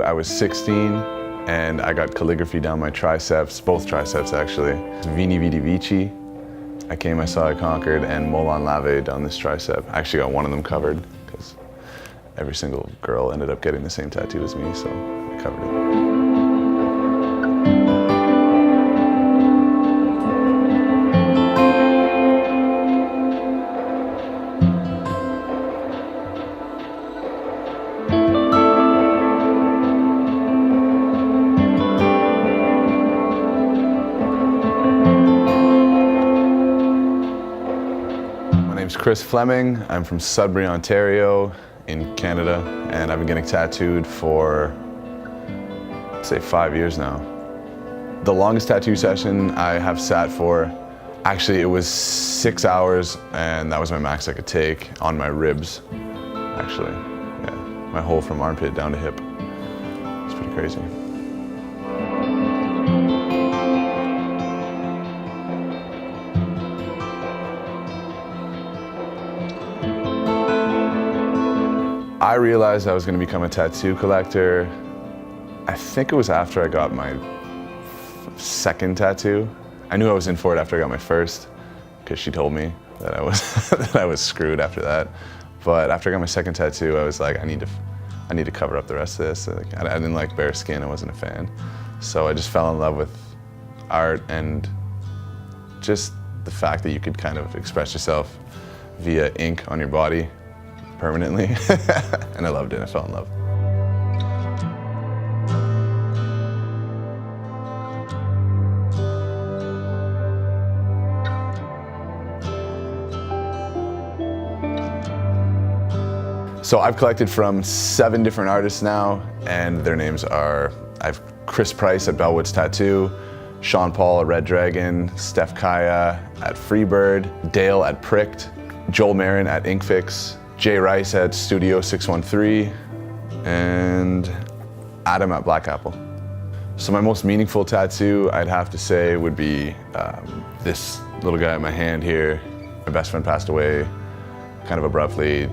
I was 16 and I got calligraphy down my triceps, both triceps actually. Vini Vidi Vici, I came, I saw, I conquered, and Molon Lave down this tricep. I actually got one of them covered because every single girl ended up getting the same tattoo as me, so I covered it. My name's Chris Fleming. I'm from Sudbury, Ontario in Canada, and I've been getting tattooed for, say, 5 years now. The longest tattoo session I have sat for, actually it was 6 hours, and that was my max I could take on my ribs, actually. Yeah, my whole from armpit down to hip. It's pretty crazy. I realized I was going to become a tattoo collector, I think it was after I got my second tattoo. I knew I was in for it after I got my first, because she told me that I was that I was screwed after that. But after I got my second tattoo, I was like, I need to cover up the rest of this. Like, I didn't like bare skin, I wasn't a fan. So I just fell in love with art and just the fact that you could kind of express yourself via ink on your body permanently. And I loved it, I fell in love. So I've collected from 7 different artists now, and their names are, I have Chris Price at Bellwoods Tattoo, Sean Paul at Red Dragon, Steph Kaya at Freebird, Dale at Pricked, Joel Marin at Inkfix, Jay Rice at Studio 613, and Adam at Black Apple. So my most meaningful tattoo, I'd have to say, would be this little guy at my hand here. My best friend passed away kind of abruptly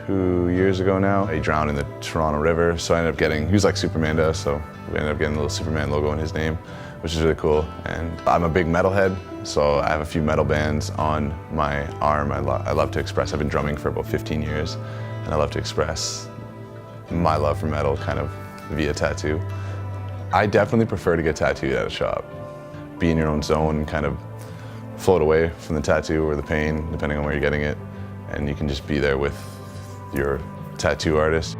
2 years ago now. He drowned in the Toronto River, so I ended up getting, he was like Superman does, so we ended up getting a little Superman logo in his name, which is really cool. And I'm a big metalhead, so I have a few metal bands on my arm. I love to express, I've been drumming for about 15 years, and I love to express my love for metal kind of via tattoo. I definitely prefer to get tattooed at a shop. Be in your own zone and kind of float away from the tattoo or the pain, depending on where you're getting it, and you can just be there with your tattoo artist.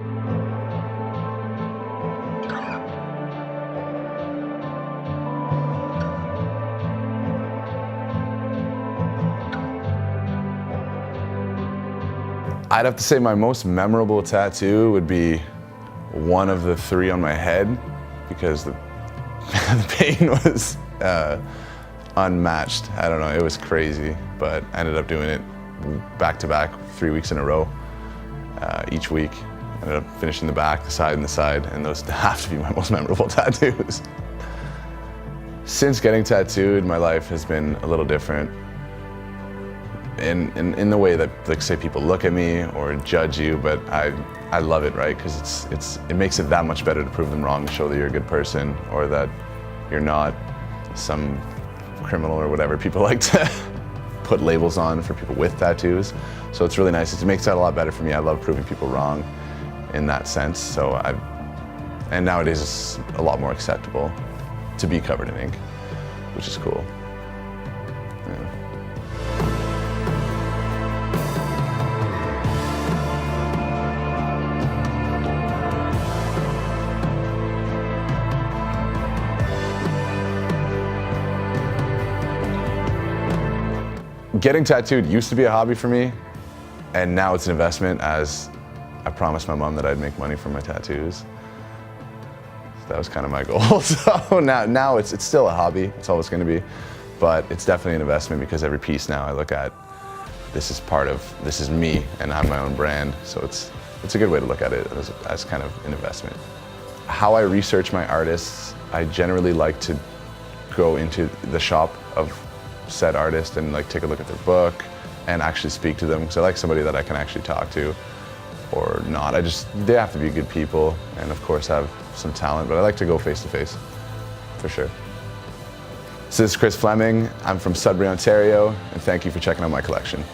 I'd have to say my most memorable tattoo would be one of the 3 on my head, because the pain was unmatched. I don't know, it was crazy, but I ended up doing it back to back, 3 weeks in a row, each week. I ended up finishing the back, the side, and the side, and those have to be my most memorable tattoos. Since getting tattooed, my life has been a little different. In the way that, like, say, people look at me or judge you, but I love it, right? Because it makes it that much better to prove them wrong, to show that you're a good person, or that you're not some criminal or whatever people like to put labels on for people with tattoos. So it's really nice. It makes that a lot better for me. I love proving people wrong in that sense. So and nowadays it's a lot more acceptable to be covered in ink, which is cool. Yeah. Getting tattooed used to be a hobby for me, and now it's an investment, as I promised my mom that I'd make money from my tattoos. So that was kind of my goal. So now it's still a hobby, it's always going to be, but it's definitely an investment, because every piece now I look at, this is me, and I'm my own brand, so it's a good way to look at it as kind of an investment. How I research my artists, I generally like to go into the shop of said artist and like take a look at their book and actually speak to them, because I like somebody that I can actually talk to or not. They have to be good people and of course have some talent, but I like to go face to face, for sure. So this is Chris Fleming. I'm from Sudbury, Ontario, and thank you for checking out my collection.